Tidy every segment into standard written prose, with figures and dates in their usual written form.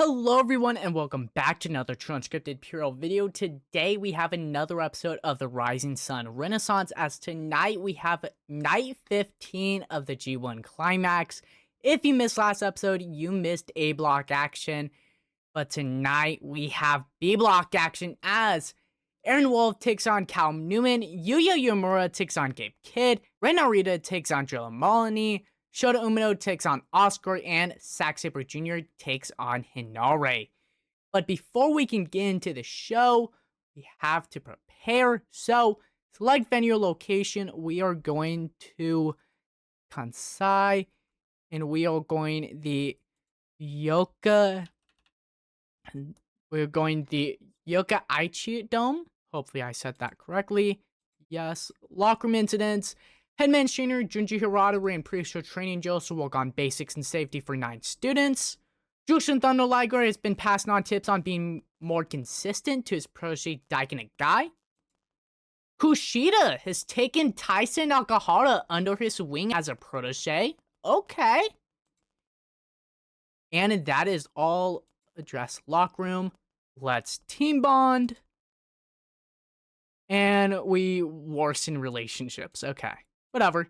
Hello everyone and welcome back to another True Unscripted Puro video. Today we have another episode of the Rising Sun Renaissance, as tonight we have night 15 of the G1 Climax. If you missed last episode, you missed A block action, but tonight we have B block action as Aaron Wolf takes on Callum Newman, Yuya Uemura takes on Gabe Kidd, Ren Narita takes on Joe Moloney, Shota Umino takes on Oscar, and Zack Sabre Jr. takes on Hinare. But before we can get into the show, we have to prepare. So, select venue location. We are going to Kansai, and we are going the Yokkaichi Dome. Hopefully I said that correctly. Yes. Locker room incidents. Headman trainer Junji Hirata ran pre-show training drills to work on basics and safety for 9 students. Jushin Thunder Liger has been passing on tips on being more consistent to his protege Daiki Nagai. Kushida has taken Tyson Nakahara under his wing as a protege. Okay. And that is all addressed locker room. Let's team bond. And we worsen relationships. Okay. Whatever.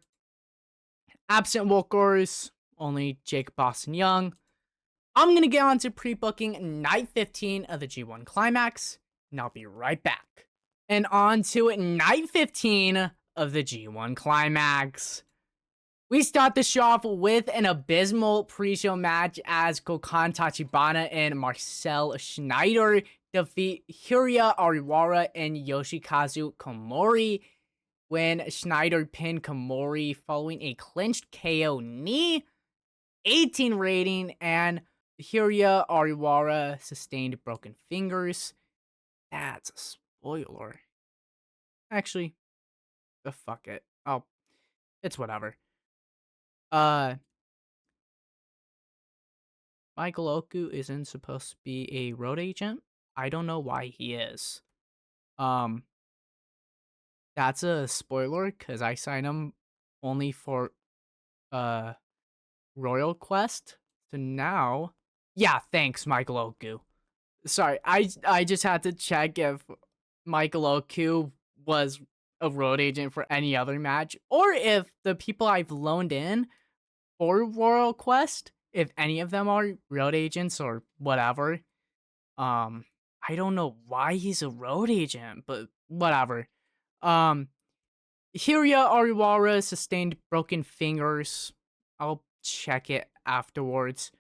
Absent workers, only Jake Boston Young. I'm going to get on to pre-booking night 15 of the G1 Climax, and I'll be right back. And on to night 15 of the G1 Climax. We start the show off with an abysmal pre-show match as Gokhan Tachibana and Marcel Schneider defeat Hiroya Ariwara and Yoshikazu Komori, when Schneider pinned Komori following a clinched KO knee, 18 rating, and Hiroya Ariwara sustained broken fingers. That's a spoiler. Actually, fuck it. Oh, it's whatever. Michael Oku isn't supposed to be a road agent. I don't know why he is. That's a spoiler, because I signed him only for Royal Quest. So now, yeah, thanks, Michael Oku. Sorry, I just had to check if Michael Oku was a road agent for any other match, or if the people I've loaned in for Royal Quest, if any of them are road agents or whatever. I don't know why he's a road agent, but whatever. Hiroya Ariwara sustained broken fingers. I'll check it afterwards.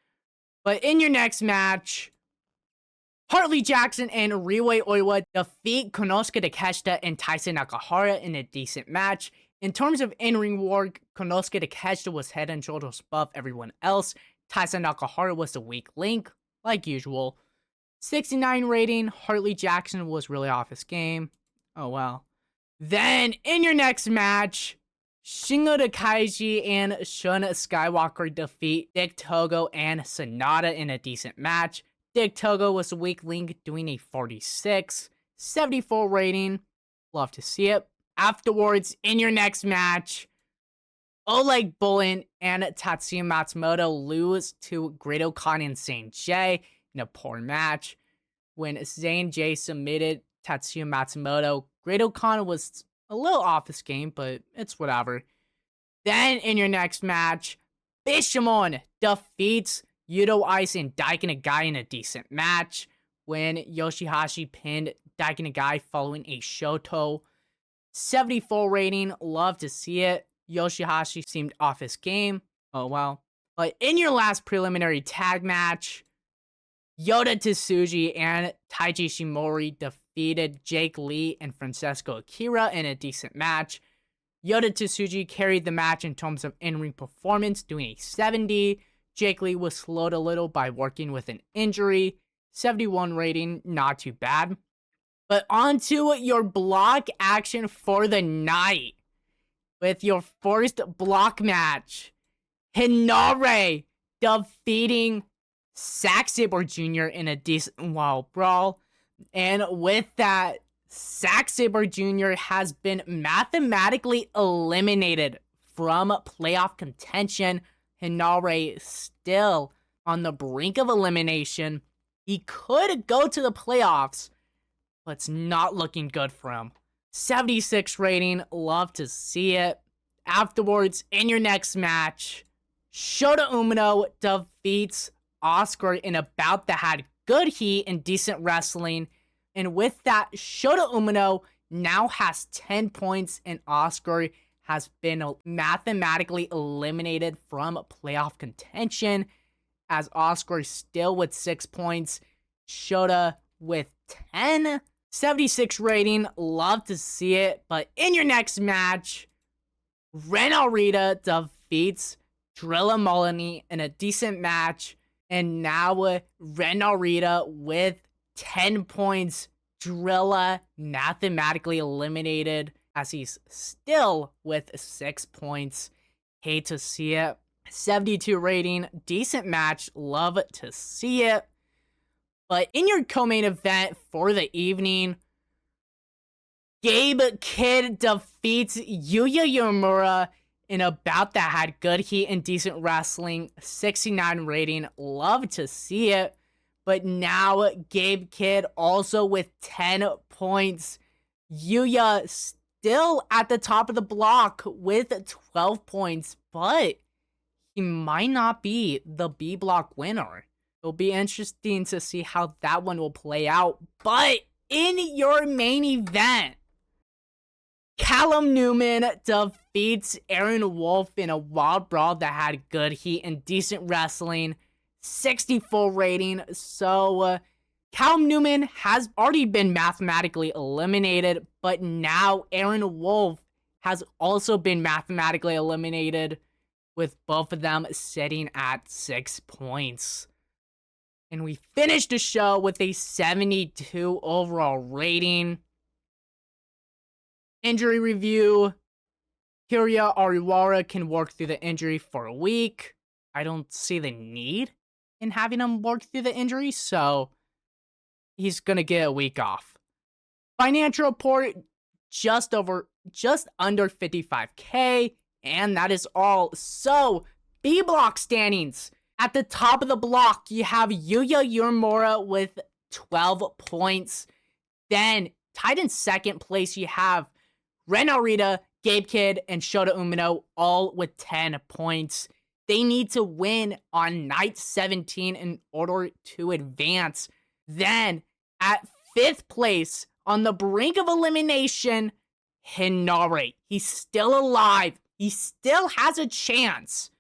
But in your next match, Hartley Jackson and Riwei Oiwa defeat Konosuke Takeshita and Tyson Nakahara in a decent match. In terms of in-ring work, Konosuke Takeshita was head and shoulders above everyone else. Tyson Nakahara was the weak link, like usual. 69 rating, Hartley Jackson was really off his game. Oh well. Then, in your next match, Shingo Takagi and Shun Skywalker defeat Dick Togo and Sonata in a decent match. Dick Togo was the weak link, doing a 46. 74 rating. Love to see it. Afterwards, in your next match, Oleg Bullen and Tatsuya Matsumoto lose to Great Khan and Saint J in a poor match. When Zayn J submitted Tatsuya Matsumoto, Great Khan was a little off his game, but it's whatever. Then in your next match, Bishamon defeats Yudo Ice and Daiki Nagai in a decent match, when Yoshihashi pinned Daiki Nagai following a Shoto. 74 rating, love to see it. Yoshihashi seemed off his game. Oh well. But in your last preliminary tag match, Yota Tsuji and Taiji Shimori defeated Jake Lee and Francesco Akira in a decent match. Yota Tsuji carried the match in terms of in-ring performance, doing a 70. Jake Lee was slowed a little by working with an injury. 71 rating, not too bad. But on to your block action for the night, with your first block match. Hinare defeating Zack Sabre Jr. in a decent wild brawl. And with that, Zack Sabre Jr. has been mathematically eliminated from playoff contention. Hinare still on the brink of elimination. He could go to the playoffs, but it's not looking good for him. 76 rating, love to see it. Afterwards, in your next match, Shota Umino defeats Oscar in a bout that had good heat and decent wrestling. And with that, Shota Umino now has 10 points, and Oscar has been mathematically eliminated from playoff contention, as Oscar still with 6 points, Shota with 10. 76 rating, love to see it. But in your next match, Ren Narita defeats Drilla Moloney in a decent match. And now Ren Narita with 10 points. Drilla mathematically eliminated, as he's still with 6 points. Hate to see it. 72 rating, decent match, love to see it. But in your co-main event for the evening, Gabe Kidd defeats Yuya Uemura in a bout that had good heat and decent wrestling. 69 rating, love to see it. But now Gabe Kidd also with 10 points. Yuya still at the top of the block with 12 points, but he might not be the B block winner. It'll be interesting to see how that one will play out. But in your main event, Callum Newman defeats Aaron Wolf in a wild brawl that had good heat and decent wrestling. 64 rating. So Callum Newman has already been mathematically eliminated, but now Aaron Wolf has also been mathematically eliminated, with both of them sitting at 6 points. And we finished the show with a 72 overall rating. Injury review. Hiroya Ariwara can work through the injury for a week. I don't see the need in having him work through the injury, so he's gonna get a week off. Financial report, just under 55K, and that is all. So, B block standings. At the top of the block, you have Yuya Uemura with 12 points. Then, tied in second place, you have Ren Narita, Gabe Kidd, and Shota Umino, all with 10 points. They need to win on night 17 in order to advance. Then, at 5th place, on the brink of elimination, Hinare. He's still alive. He still has a chance,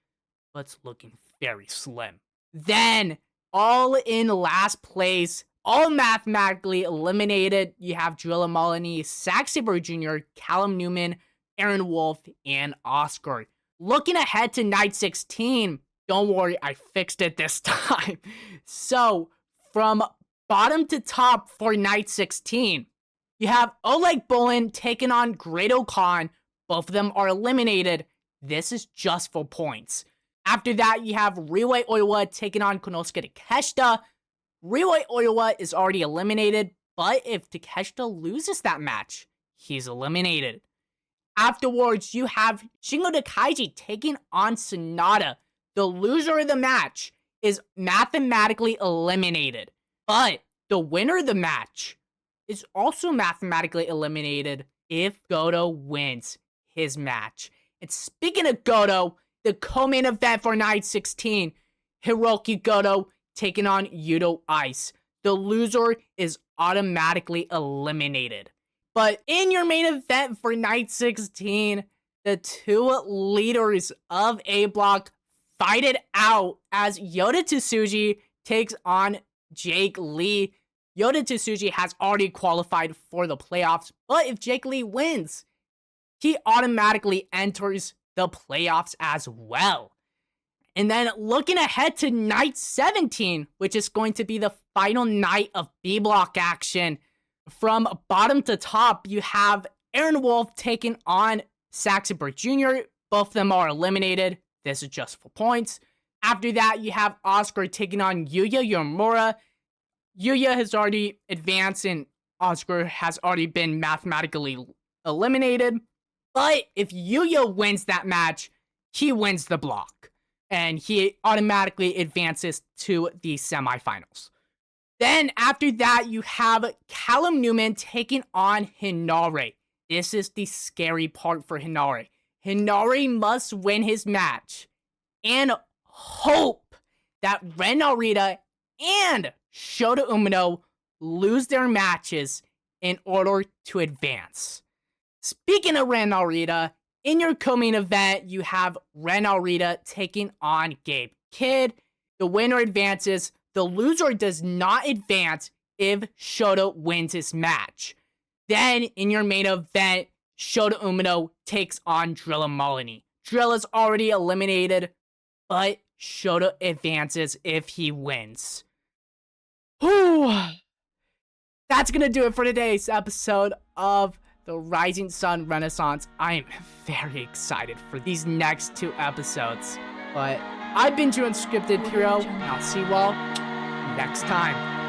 but it's looking very slim. Then, all in last place, all mathematically eliminated, you have Drilla Moloney, Zack Sabre Jr., Callum Newman, Aaron Wolf, and Oscar. Looking ahead to night 16, don't worry, I fixed it this time. So, from bottom to top for night 16, you have Oleg Bolin taking on Great Khan. Both of them are eliminated. This is just for points. After that, you have Ryuhei Oiwa taking on Konosuke Takeshita. Ryuhei Oiwa is already eliminated, but if Takeshita loses that match, he's eliminated. Afterwards, you have Shingo Takagi taking on Sonata. The loser of the match is mathematically eliminated, but the winner of the match is also mathematically eliminated if Goto wins his match. And speaking of Goto, the co-main event for night 16, Hiroki Goto taking on Yuto Ice. The loser is automatically eliminated. But in your main event for night 16, the two leaders of A Block fight it out as Yota Tsuji takes on Jake Lee. Yota Tsuji has already qualified for the playoffs, but if Jake Lee wins, he automatically enters the playoffs as well. And then looking ahead to night 17, which is going to be the final night of B Block action. From bottom to top, you have Aaron Wolf taking on Zack Sabre Jr. Both of them are eliminated. This is just for points. After that, you have Oscar taking on Yuya Uemura. Yuya has already advanced and Oscar has already been mathematically eliminated. But if Yuya wins that match, he wins the block. And he automatically advances to the semifinals. Then after that, you have Callum Newman taking on Hinare. This is the scary part for Hinare. Hinare must win his match and hope that Ren Narita and Shota Umino lose their matches in order to advance. Speaking of Ren Narita, in your co-main event, you have Ren Narita taking on Gabe Kidd. The winner advances. The loser does not advance if Shota wins his match. Then, in your main event, Shota Umino takes on Drilla Molyneux. Drilla's already eliminated, but Shota advances if he wins. Whew. That's gonna do it for today's episode of the Rising Sun Renaissance. I am very excited for these next 2 episodes. But I've been True Unscripted Puro, and I'll see you all next time.